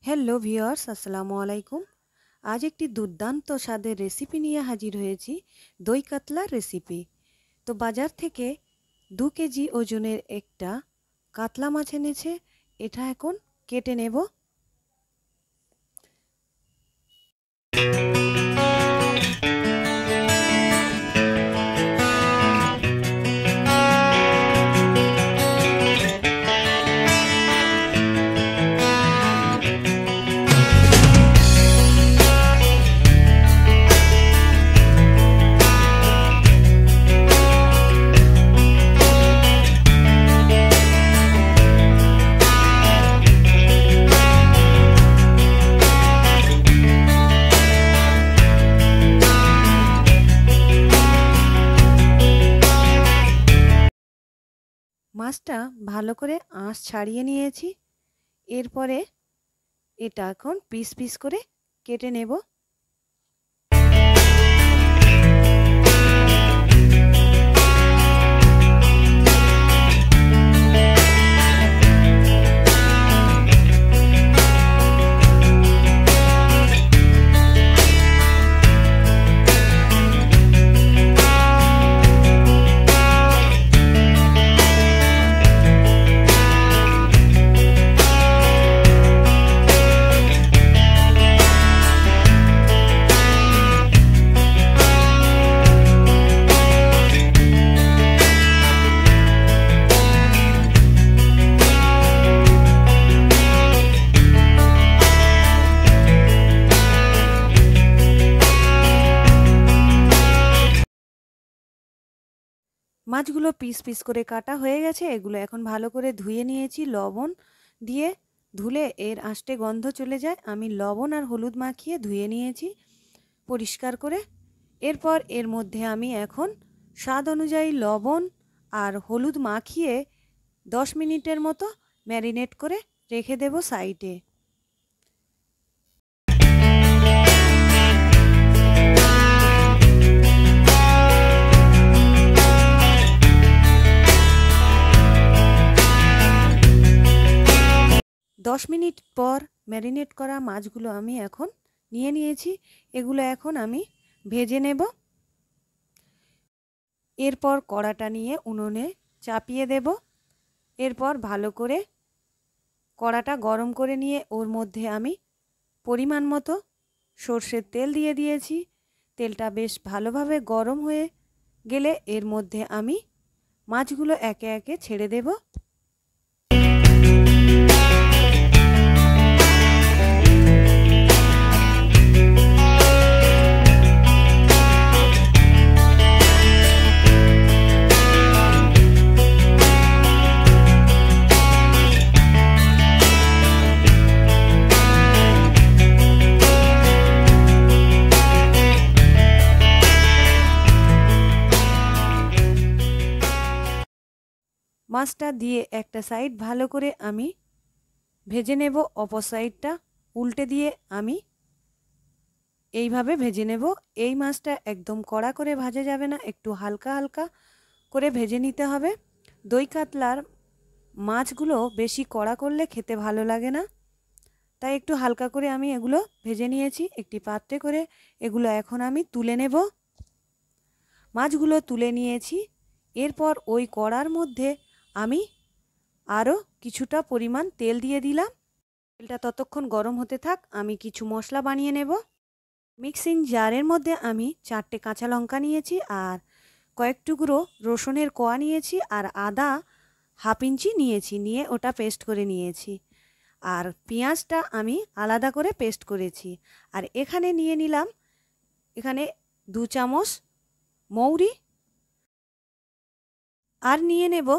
Hello viewers, আসসালামু আলাইকুম। আজ একটি দুর্দান্ত স্বাদের রেসিপি নিয়ে হাজির হয়েছি, দই কাতলার রেসিপি। তো বাজার থেকে 2 কেজি ওজনের একটা কাতলা মাছ এনেছে। এটা এখন কেটে নেব। মাছটা ভালো করে আঁশ ছাড়িয়ে নিয়েছি। এরপরে এটা এখন পিস পিস করে কেটে নেব। মাছগুলো পিস পিস করে কাটা হয়ে গেছে। এগুলো এখন ভালো করে ধুয়ে নিয়েছি লবণ দিয়ে। ধুলে এর আষ্টে গন্ধ চলে যায়। আমি লবণ আর হলুদ মাখিয়ে ধুয়ে নিয়েছি পরিষ্কার করে। এরপর এর মধ্যে আমি এখন স্বাদ অনুযায়ী লবণ আর হলুদ মাখিয়ে 10 মিনিটের মতো ম্যারিনেট করে রেখে দেব সাইডে। 10 মিনিট পর ম্যারিনেট করা মাছগুলো আমি এখন নিয়ে নিয়েছি। এগুলো এখন আমি ভেজে নেব। এরপর কড়াটা নিয়ে উনুনে চাপিয়ে দেব। এরপর ভালো করে কড়াটা গরম করে নিয়ে ওর মধ্যে আমি পরিমাণ মতো সর্ষের তেল দিয়ে দিয়েছি। তেলটা বেশ ভালোভাবে গরম হয়ে গেলে এর মধ্যে আমি মাছগুলো একে একে ছেড়ে দেব। মাছটা দিয়ে একটা সাইড ভালো করে আমি ভেজে নেব। অপর সাইডটা উল্টে দিয়ে আমি এইভাবে ভেজে নেব। এই মাছটা একদম কড়া করে ভাজা যাবে না, একটু হালকা হালকা করে ভেজে নিতে হবে। দই কাতলার মাছগুলো বেশি কড়া করলে খেতে ভালো লাগে না, তাই একটু হালকা করে আমি এগুলো ভেজে নিয়েছি একটি পাত্রে করে। এগুলো এখন আমি তুলে নেব। মাছগুলো তুলে নিয়েছি। এরপর ওই কড়ার মধ্যে আমি আরও কিছুটা পরিমাণ তেল দিয়ে দিলাম। তেলটা ততক্ষণ গরম হতে থাক, আমি কিছু মশলা বানিয়ে নেব। মিক্সিং জারের মধ্যে আমি 4টে কাঁচা লঙ্কা নিয়েছি আর কয়েক টুকরো রসুনের কোয়া নিয়েছি আর আদা হাফ ইঞ্চি নিয়েছি, নিয়ে ওটা পেস্ট করে নিয়েছি। আর পেঁয়াজটা আমি আলাদা করে পেস্ট করেছি। আর এখানে নিয়ে নিলাম 2 চামচ মৌরি, আর নিয়ে নেব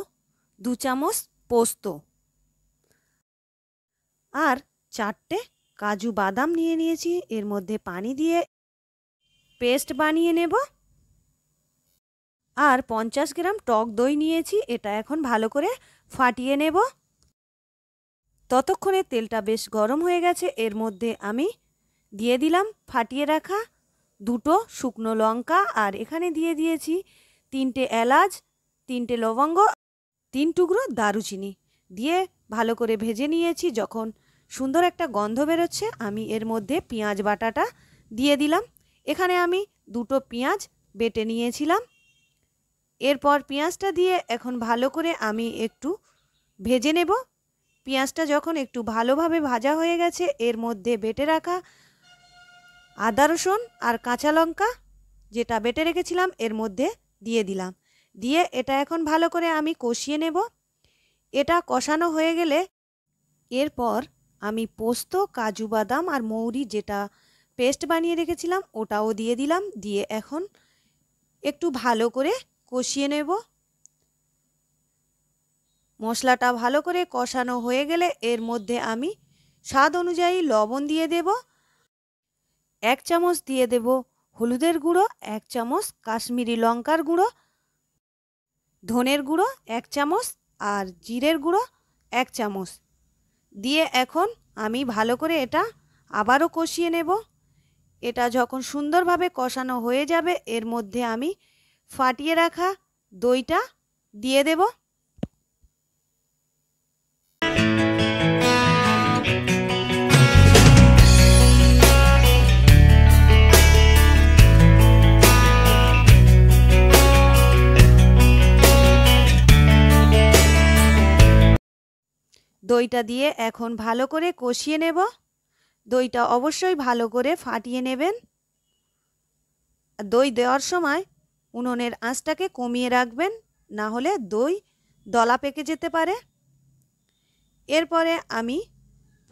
2 চামচ পোস্ত, আর 4টে কাজু বাদাম নিয়ে নিয়েছি। এর মধ্যে পানি দিয়ে পেস্ট বানিয়ে নেব। আর 50 গ্রাম টক দই নিয়েছি, এটা এখন ভালো করে ফাটিয়ে নেব। ততক্ষণে তেলটা বেশ গরম হয়ে গেছে। এর মধ্যে আমি দিয়ে দিলাম ফাটিয়ে রাখা 2টো শুকনো লঙ্কা, আর এখানে দিয়ে দিয়েছি 3টে এলাচ, 3টে লবঙ্গ, 3 টুকরো দারুচিনি দিয়ে ভালো করে ভেজে নিয়েছি। যখন সুন্দর একটা গন্ধ বেরোচ্ছে। আমি এর মধ্যে পেঁয়াজ বাটাটা দিয়ে দিলাম। এখানে আমি 2টো পেঁয়াজ বেটে নিয়েছিলাম। এরপর পেঁয়াজটা দিয়ে এখন ভালো করে আমি একটু ভেজে নেব। পেঁয়াজটা যখন একটু ভালোভাবে ভাজা হয়ে গেছে, এর মধ্যে বেটে রাখা আদা রসুন আর কাঁচা লঙ্কা যেটা বেটে রেখেছিলাম এর মধ্যে দিয়ে দিলাম। দিয়ে এটা এখন ভালো করে আমি কষিয়ে নেব। এটা কষানো হয়ে গেলে এরপর আমি পোস্ত, কাজু বাদাম আর মৌরি যেটা পেস্ট বানিয়ে রেখেছিলাম ওটাও দিয়ে দিলাম। দিয়ে এখন একটু ভালো করে কষিয়ে নেব। মশলাটা ভালো করে কষানো হয়ে গেলে এর মধ্যে আমি স্বাদ অনুযায়ী লবণ দিয়ে দেব। 1 চামচ দিয়ে দেব হলুদের গুঁড়ো, 1 চামচ কাশ্মীরি লঙ্কার গুঁড়ো, ধনের গুঁড়ো 1 চামচ আর জিরের গুঁড়ো 1 চামচ দিয়ে এখন আমি ভালো করে এটা আবারও কষিয়ে নেব। এটা যখন সুন্দরভাবে কষানো হয়ে যাবে এর মধ্যে আমি ফাটিয়ে রাখা দইটা দিয়ে দেব। দইটা দিয়ে এখন ভালো করে কষিয়ে নেব। দইটা অবশ্যই ভালো করে ফাটিয়ে নেবেন। দই দেওয়ার সময় উনুনের আঁচটাকে কমিয়ে রাখবেন, না হলে দই দলা পেকে যেতে পারে। এরপরে আমি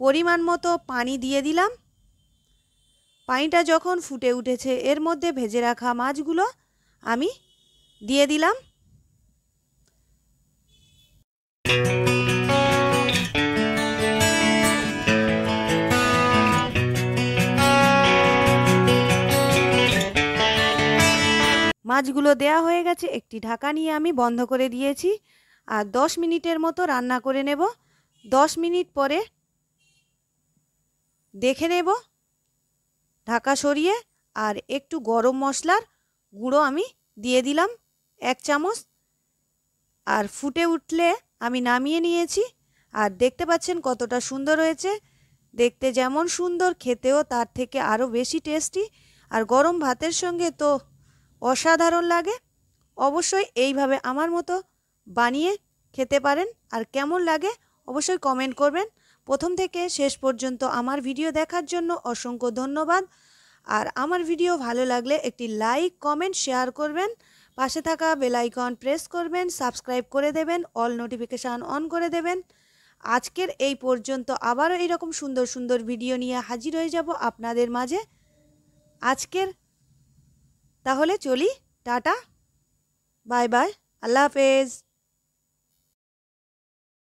পরিমাণ মতো পানি দিয়ে দিলাম। পানিটা যখন ফুটে উঠেছে এর মধ্যে ভেজে রাখা মাছগুলো আমি দিয়ে দিলাম। মাছগুলো দেয়া হয়ে গেছে, একটি ঢাকা নিয়ে আমি বন্ধ করে দিয়েছি আর 10 মিনিটের মতো রান্না করে নেব। 10 মিনিট পরে দেখে নেব ঢাকা সরিয়ে। আর একটু গরম মশলার গুঁড়ো আমি দিয়ে দিলাম 1 চামচ। আর ফুটে উঠলে আমি নামিয়ে নিয়েছি। আর দেখতে পাচ্ছেন কতটা সুন্দর হয়েছে। দেখতে যেমন সুন্দর, খেতেও তার থেকে আরও বেশি টেস্টি। আর গরম ভাতের সঙ্গে তো অসাধারণ লাগে। অবশ্যই এইভাবে আমার মতো বানিয়ে খেতে পারেন। আর কেমন লাগে অবশ্যই কমেন্ট করবেন। প্রথম থেকে শেষ পর্যন্ত আমার ভিডিও দেখার জন্য অসংখ্য ধন্যবাদ। আর আমার ভিডিও ভালো লাগলে একটি লাইক, কমেন্ট, শেয়ার করবেন। পাশে থাকা বেল আইকন প্রেস করবেন, সাবস্ক্রাইব করে দেবেন, অল নোটিফিকেশান অন করে দেবেন। আজকের এই পর্যন্ত, আবারও এইরকম সুন্দর সুন্দর ভিডিও নিয়ে হাজির হয়ে যাব আপনাদের মাঝে। আজকের তাহলে চলি, টাটা, বাই বাই, আল্লাহ হাফেজ।